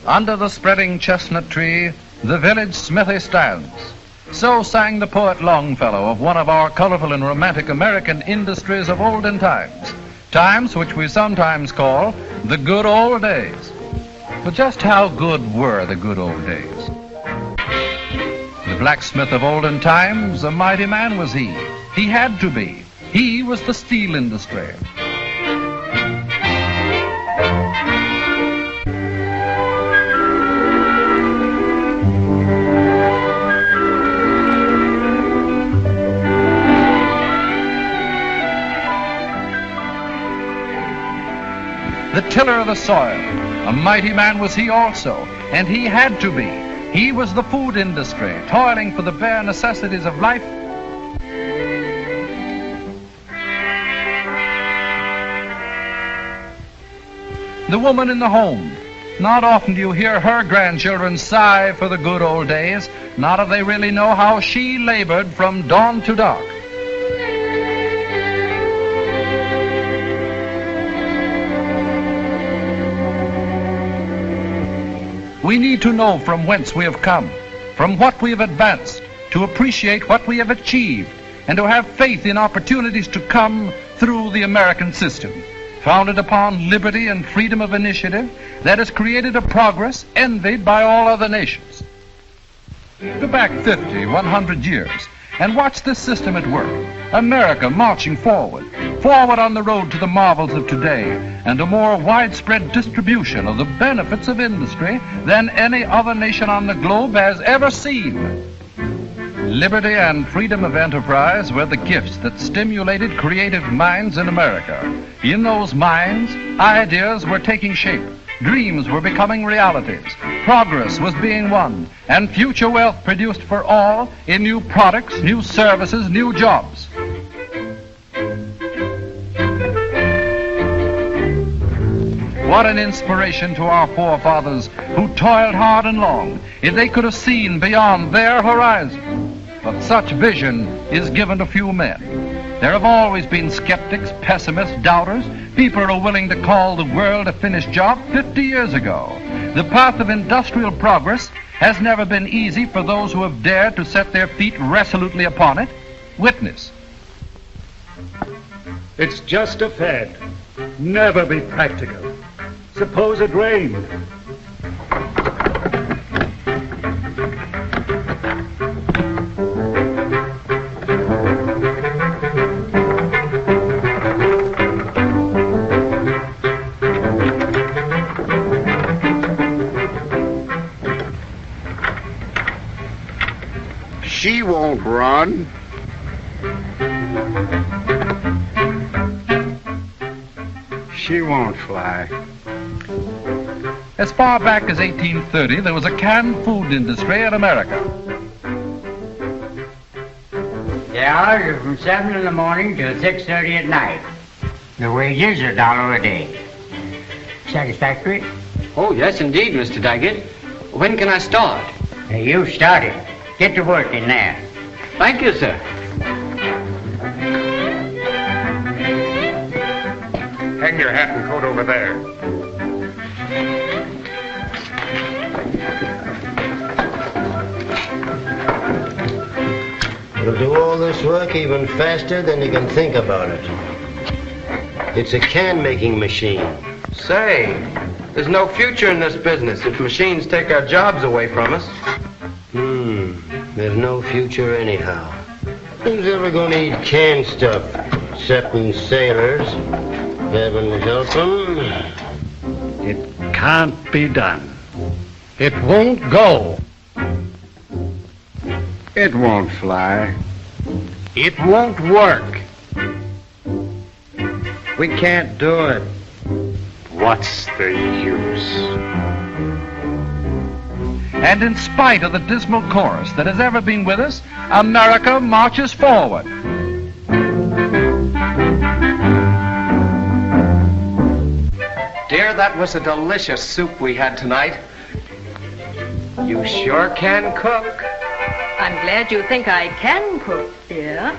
Under the spreading chestnut tree, the village smithy stands. So sang the poet Longfellow of one of our colorful and romantic American industries of olden times, times which we sometimes call the good old days. But just how good were the good old days? The blacksmith of olden times, a mighty man was he. He had to be. He was the steel industry. The tiller of the soil, a mighty man was he also, and he had to be. He was the food industry, toiling for the bare necessities of life. The woman in the home. Not often do you hear her grandchildren sigh for the good old days, not if they really know how she labored from dawn to dark. We need to know from whence we have come, from what we have advanced, to appreciate what we have achieved, and to have faith in opportunities to come through the American system, founded upon liberty and freedom of initiative that has created a progress envied by all other nations. Go back 50, 100 years, and watch this system at work. America marching forward on the road to the marvels of today and a more widespread distribution of the benefits of industry than any other nation on the globe has ever seen. Liberty and freedom of enterprise were the gifts that stimulated creative minds in America. In those minds, ideas were taking shape, dreams were becoming realities, progress was being won, and future wealth produced for all in new products, new services, new jobs. What an inspiration to our forefathers who toiled hard and long, if they could have seen beyond their horizon. But such vision is given to few men. There have always been skeptics, pessimists, doubters, people who are willing to call the world a finished job 50 years ago. The path of industrial progress has never been easy for those who have dared to set their feet resolutely upon it. Witness. It's just a fad. Never be practical. Suppose it rained. She won't run. She won't fly. As far back as 1830, there was a canned food industry in America. The hours are from 7 in the morning till 6:30 at night. The wages are $1 a day. Satisfactory? Oh, yes, indeed, Mr. Daggett. When can I start? You started. Get to work in there. Thank you, sir. Hang your hat and coat over there. It'll do all this work even faster than you can think about it. It's a can-making machine. Say, there's no future in this business if machines take our jobs away from us. There's no future anyhow. Who's ever gonna eat canned stuff? Excepting sailors. Heaven help them. It can't be done. It won't go. It won't fly. It won't work. We can't do it. What's the use? And in spite of the dismal chorus that has ever been with us, America marches forward. Dear, that was a delicious soup we had tonight. You sure can cook. I'm glad you think I can cook, dear.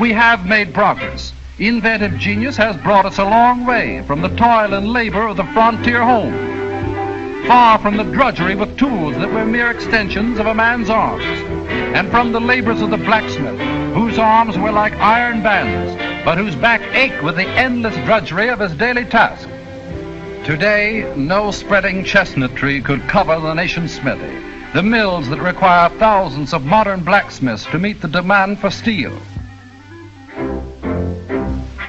We have made progress. Inventive genius has brought us a long way from the toil and labor of the frontier home, far from the drudgery with tools that were mere extensions of a man's arms, and from the labors of the blacksmith, whose arms were like iron bands, but whose back ached with the endless drudgery of his daily task. Today, no spreading chestnut tree could cover the nation's smithy, the mills that require thousands of modern blacksmiths to meet the demand for steel.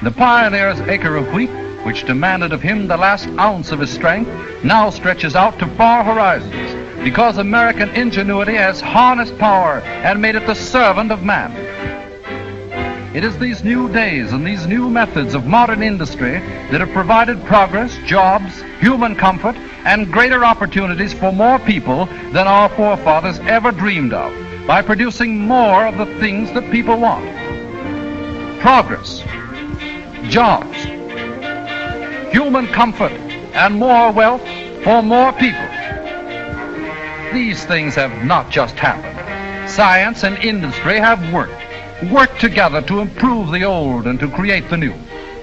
The pioneer's acre of wheat, which demanded of him the last ounce of his strength, now stretches out to far horizons, because American ingenuity has harnessed power and made it the servant of man. It is these new days and these new methods of modern industry that have provided progress, jobs, human comfort, and greater opportunities for more people than our forefathers ever dreamed of, by producing more of the things that people want. Progress, jobs, human comfort, and more wealth for more people. These things have not just happened. Science and industry have worked together to improve the old and to create the new.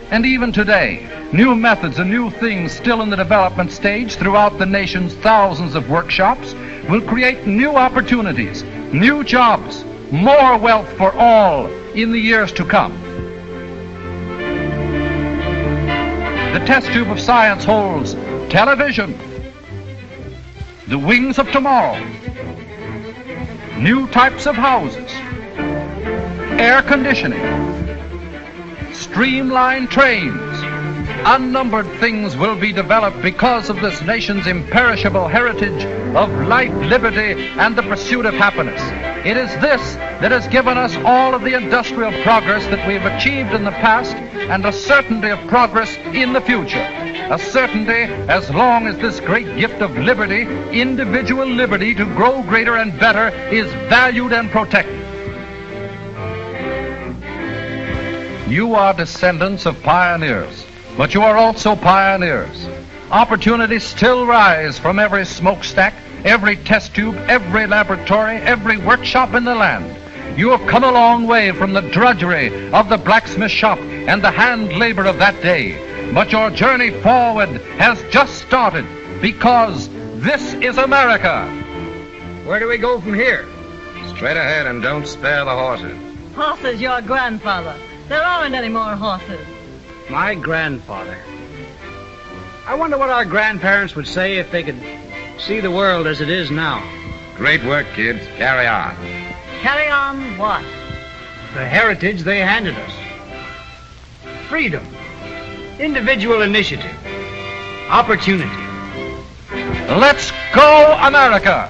And even today, new methods and new things still in the development stage throughout the nation's thousands of workshops will create new opportunities, new jobs, more wealth for all in the years to come. The test tube of science holds television, the wings of tomorrow, new types of houses, air conditioning, streamlined trains. Unnumbered things will be developed because of this nation's imperishable heritage of life, liberty, and the pursuit of happiness. It is this that has given us all of the industrial progress that we have achieved in the past and a certainty of progress in the future. A certainty as long as this great gift of liberty, individual liberty to grow greater and better, is valued and protected. You are descendants of pioneers, but you are also pioneers. Opportunities still rise from every smokestack, every test tube, every laboratory, every workshop in the land. You have come a long way from the drudgery of the blacksmith shop and the hand labor of that day. But your journey forward has just started, because this is America. Where do we go from here? Straight ahead and don't spare the horses. Horses, your grandfather. There aren't any more horses. My grandfather. I wonder what our grandparents would say if they could see the world as it is now. Great work, kids. Carry on. Carry on what? The heritage they handed us. Freedom. Individual initiative. Opportunity. Let's go, America!